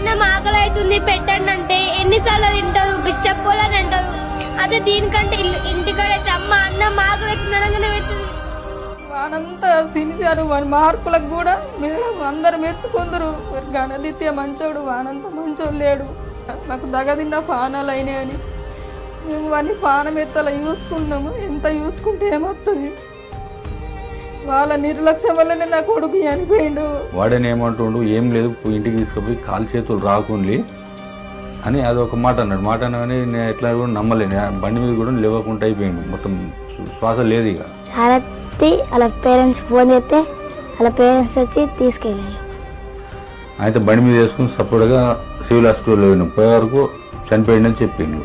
అన్నం ఆకలి అవుతుంది పెట్టండి అంటే ఎన్నిసార్లు తింటారు, బిచ్చపోలని అంటారు. అదే దీనికంటే ఇంటికాడ అమ్మ అన్నం ఆకలి అవుతుంది అనగానే పెడుతుంది. వానంతా సినిసారు వాని మార్కులకు కూడా మేడం అందరు మెచ్చుకుందరు. గణదిత్య మంచోడు, వానంతా మంచోడు లేడు. నాకు దగదిన్న పానాలు అయినాయని మేము వాడిని పానం ఎత్తలా చూసుకున్నాము. ఎంత చూసుకుంటే ఏమవుతుంది, వాళ్ళ నిర్లక్ష్యం వల్లనే నా కొడుకు చనిపోయిండు. వాడని ఏమంటుండు, ఏం లేదు ఇంటికి తీసుకుపోయి కాలు చేతులు రాకుండి అని అదొక మాట అన్నాడు. మాట అనగానే నేను ఎట్లా కూడా నమ్మలేను. బండి మీద కూడా లేవకుండా అయిపోయిండు, మొత్తం శ్వాస లేదు. ఇక వాళ్ళ పేరెంట్స్ ఫోన్ చేస్తే వాళ్ళ పేరెంట్స్ వచ్చి తీసుకెళ్ళారు. అయితే బండి మీద వేసుకుని సపోర్ట్గా సివిల్ హాస్పిటల్లో పోయే వరకు చనిపోయిందని చెప్పిండు.